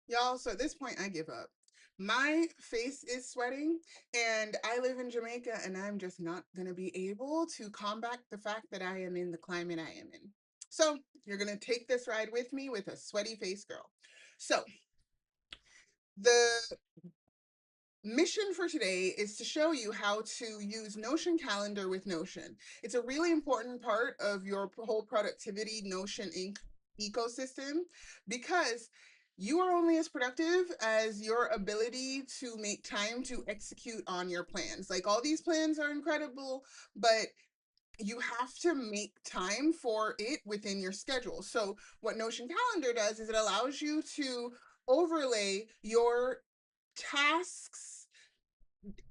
Y'all, so at this point, I give up. My face is sweating, and I live in Jamaica, and I'm just not going to be able to combat the fact that I am in the climate I am in. So, you're going to take this ride with me with a sweaty face girl. So, the mission for today is to show you how to use Notion Calendar with Notion. It's a really important part of your whole productivity Notion Inc. ecosystem because you are only as productive as your ability to make time to execute on your plans. Like all these plans are incredible, but you have to make time for it within your schedule. So, what Notion Calendar does is it allows you to overlay your tasks,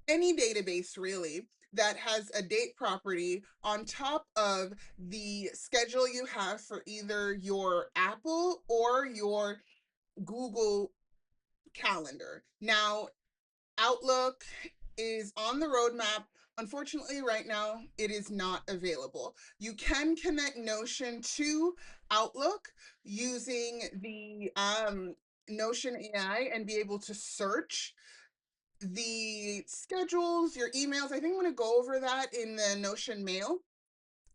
any database really that has a date property on top of the schedule you have for either your Apple or your Google Calendar. Now, Outlook is on the roadmap. Unfortunately, right now, it is not available. You can connect Notion to Outlook using the Notion AI and be able to search the schedules, your emails. I think I'm going to go over that in the Notion mail.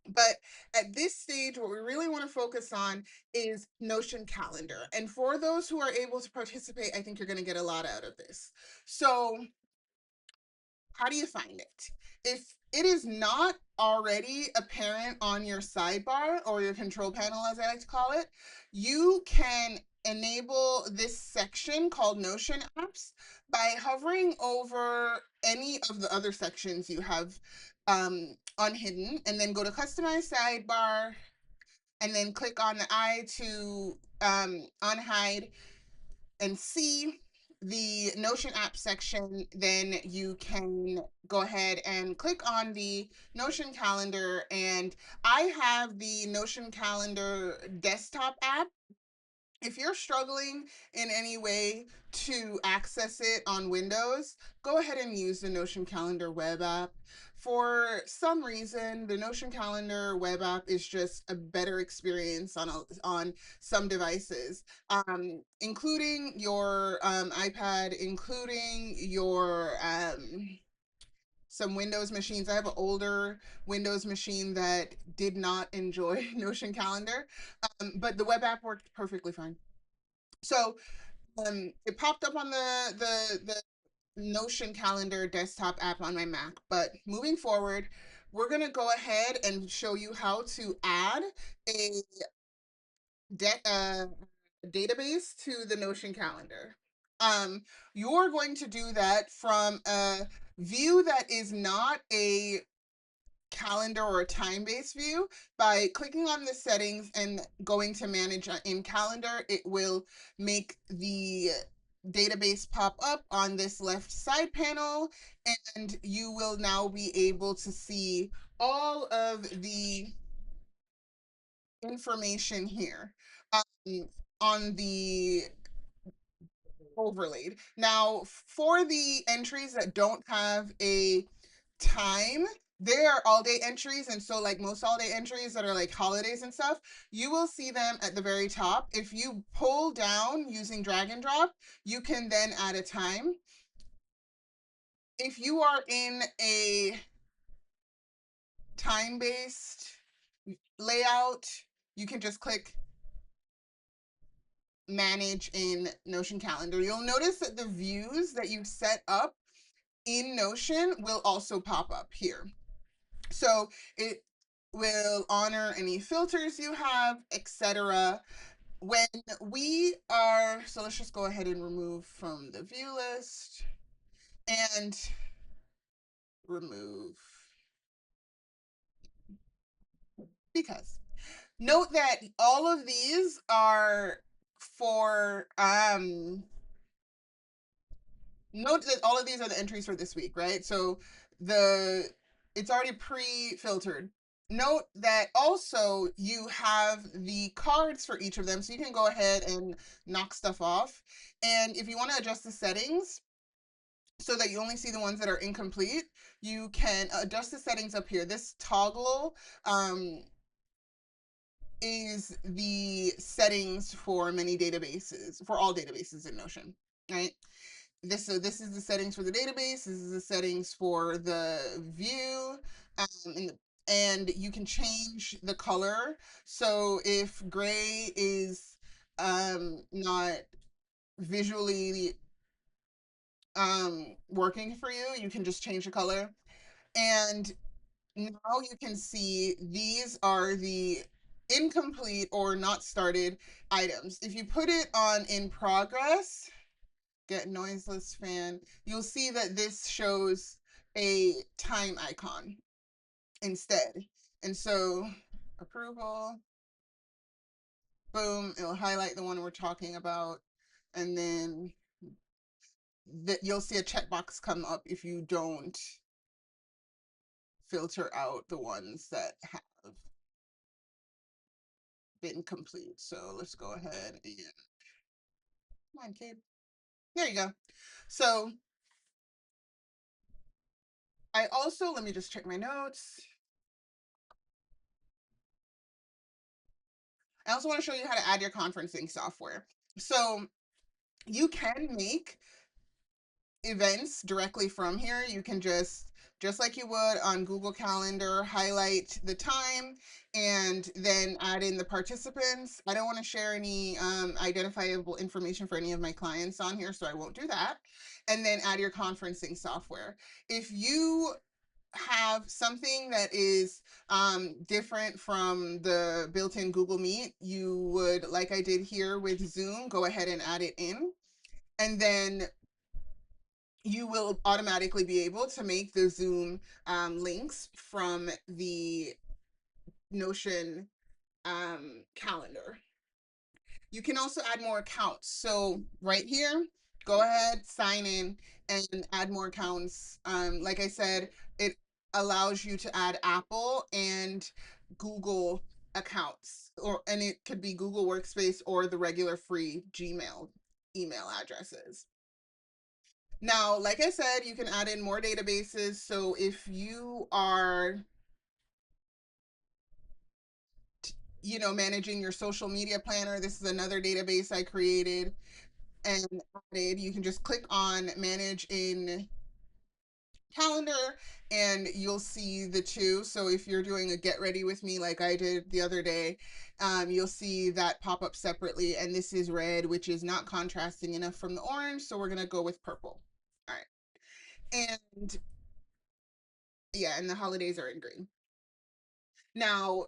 But at this stage, what we really want to focus on is Notion Calendar. And for those who are able to participate, I think you're going to get a lot out of this. So, how do you find it? If it is not already apparent on your sidebar or your control panel, as I like to call it, you can enable this section called Notion apps by hovering over any of the other sections you have unhidden, and then go to customize sidebar and then click on the eye to unhide and see the Notion app section, then you can go ahead and click on the Notion calendar. And I have the Notion calendar desktop app. If you're struggling in any way to access it on Windows, go ahead and use the Notion Calendar web app. For some reason, the Notion Calendar web app is just a better experience on some devices, including your iPad, including your some Windows machines. I have an older Windows machine that did not enjoy Notion Calendar, but the web app worked perfectly fine. So it popped up on the Notion Calendar desktop app on my Mac. But moving forward, we're gonna go ahead and show you how to add a de- uh, database to the Notion Calendar. You're going to do that from a view that is not a calendar or a time-based view by clicking on the settings and going to manage in calendar. It will make the database pop up on this left side panel, and you will now be able to see all of the information here on the overlaid. Now, for the entries that don't have a time, they are all day entries. And so, like most all day entries that are like holidays and stuff, you will see them at the very top. If you pull down using drag and drop, you can then add a time. If you are in a time based layout, you can just click manage in Notion Calendar. You'll notice that the views that you've set up in Notion will also pop up here. So it will honor any filters you have, etc. When we are, so let's just go ahead and remove from the view list and remove because note that all of these are for note that all of these are the entries for this week, right? So the it's already pre-filtered. Note that also you have the cards for each of them, so you can go ahead and knock stuff off. And if you want to adjust the settings so that you only see the ones that are incomplete, you can adjust the settings up here. This toggle um, is the settings for many databases, for all databases in Notion, right? This is the settings for the database. This is the settings for the view, and you can change the color. So if gray is not visually working for you, you can just change the color. And now you can see these are the incomplete or not started items. If you put it on in progress, get noiseless fan, you'll see that this shows a time icon instead. And so approval, boom, it'll highlight the one we're talking about. And then that you'll see a checkbox come up if you don't filter out the ones that have been complete. So let's go ahead and come on, kid. There you go. So I also, let me just check my notes. I also want to show you how to add your conferencing software. So you can make events directly from here. You can just like you would on Google Calendar, highlight the time and then add in the participants. I don't want to share any identifiable information for any of my clients on here, so I won't do that. And then add your conferencing software. If you have something that is different from the built-in Google Meet, you would, like I did here with Zoom, go ahead and add it in. And then you will automatically be able to make the Zoom links from the Notion calendar. You can also add more accounts. So right here, go ahead, sign in, and add more accounts. Like I said, it allows you to add Apple and Google accounts, and it could be Google Workspace or the regular free Gmail email addresses. Now, like I said, you can add in more databases. So if you are, managing your social media planner, this is another database I created and added. You can just click on manage in calendar and you'll see the two. So if you're doing a get ready with me like I did the other day, you'll see that pop up separately. And this is red, which is not contrasting enough from the orange. So we're going to go with purple. All right. And yeah, and the holidays are in green. Now,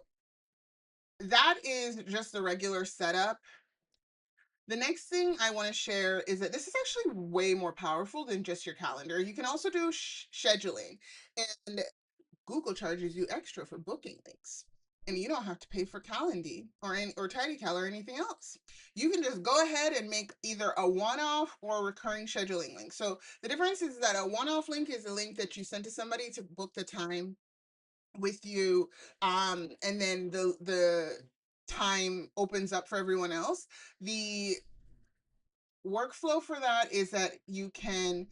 that is just the regular setup. The next thing I want to share is that this is actually way more powerful than just your calendar. You can also do scheduling, and Google charges you extra for booking links. And you don't have to pay for Calendly or TidyCal or anything else. You can just go ahead and make either a one-off or a recurring scheduling link. So the difference is that a one-off link is a link that you send to somebody to book the time with you, and then the time opens up for everyone else. The workflow for that is that you can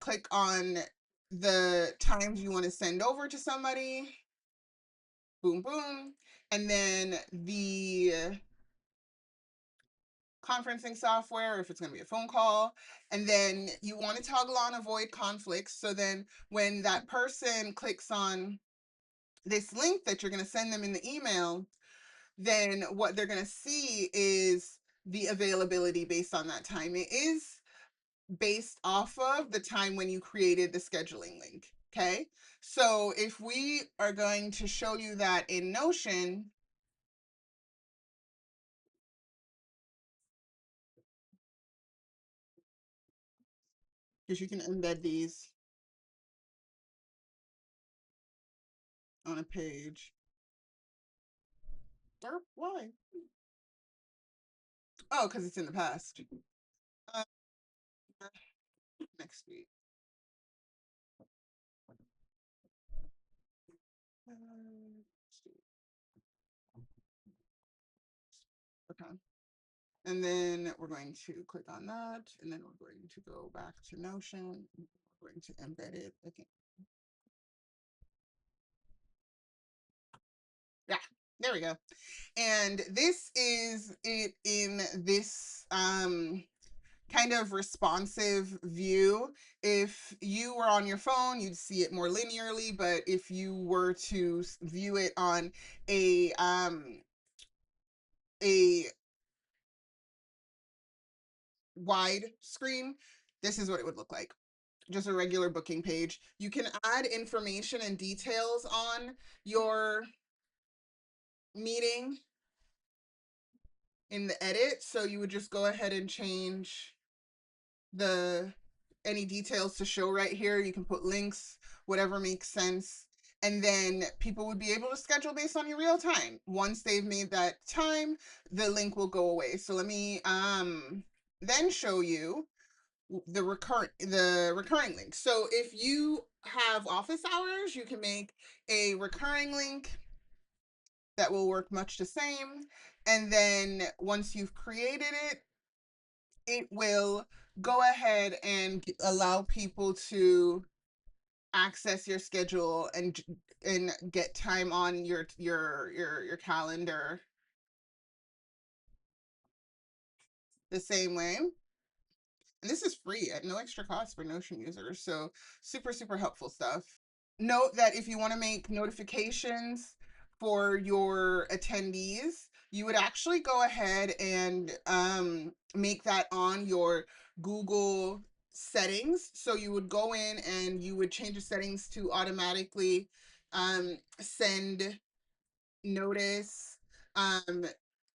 click on the times you want to send over to somebody, boom boom, and then the conferencing software, if it's going to be a phone call, and then you want to toggle on avoid conflicts. So then when that person clicks on this link that you're going to send them in the email, then what they're going to see is the availability based on that time. It is based off of the time when you created the scheduling link. Okay. So if we are going to show you that in Notion, because you can embed these on a page. Or why? Oh, because it's in the past. Uh, next week. Okay. And then we're going to click on that, and then we're going to go back to Notion. We're going to embed it again. Yeah, There we go. And this is it in this kind of responsive view. If you were on your phone, you'd see it more linearly, but if you were to view it on a wide screen, this is what it would look like. Just a regular booking page. You can add information and details on your meeting in the edit. So you would just go ahead and change the any details to show right here. You can put links, whatever makes sense. And then people would be able to schedule based on your real time. Once they've made that time, the link will go away. So let me then show you the recurring link. So if you have office hours, you can make a recurring link that will work much the same. And then once you've created it, it will go ahead and allow people to access your schedule and get time on your calendar the same way. And this is free at no extra cost for Notion users. So super, super helpful stuff. Note that if you want to make notifications for your attendees, you would actually go ahead and make that on your Google settings. So you would go in and you would change the settings to automatically send notice.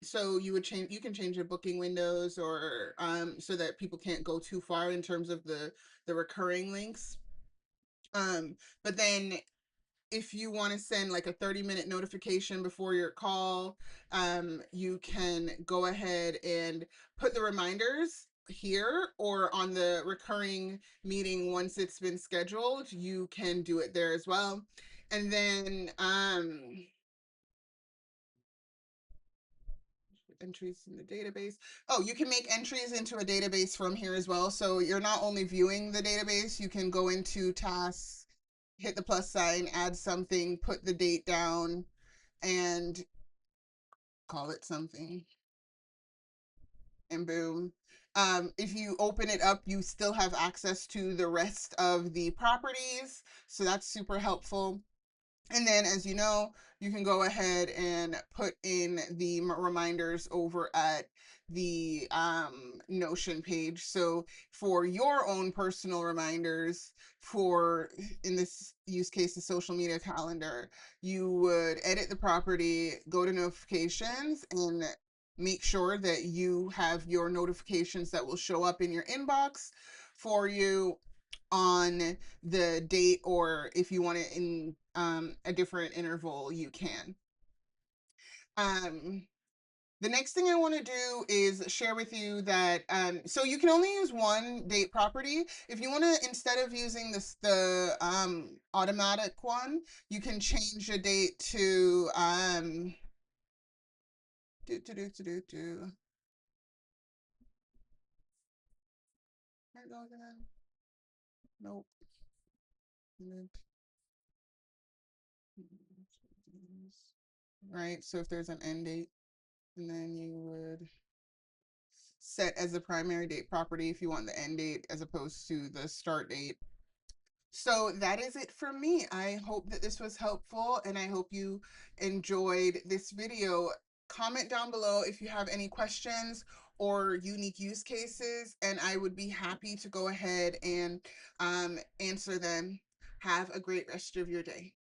So you can change the booking windows or so that people can't go too far in terms of the recurring links. But then if you want to send like a 30-minute notification before your call, you can go ahead and put the reminders here or on the recurring meeting once it's been scheduled. You can do it there as well. And then entries in the database. Oh, you can make entries into a database from here as well. So you're not only viewing the database, you can go into tasks, hit the plus sign, add something, put the date down, and call it something, and boom. If you open it up, you still have access to the rest of the properties. So that's super helpful. And then, as you know, you can go ahead and put in the reminders over at the Notion page. So for your own personal reminders, for in this use case, the social media calendar, you would edit the property, go to notifications, and make sure that you have your notifications that will show up in your inbox for you on the date, or if you want it in a different interval, you can. Um, the next thing I want to do is share with you that so you can only use one date property. If you want to, instead of using the automatic one, you can change the date to do do do do do do. Nope. Right. So if there's an end date, and then you would set as the primary date property if you want the end date as opposed to the start date. So that is it for me. I hope that this was helpful and I hope you enjoyed this video. Comment down below if you have any questions or unique use cases, and I would be happy to go ahead and answer them. Have a great rest of your day.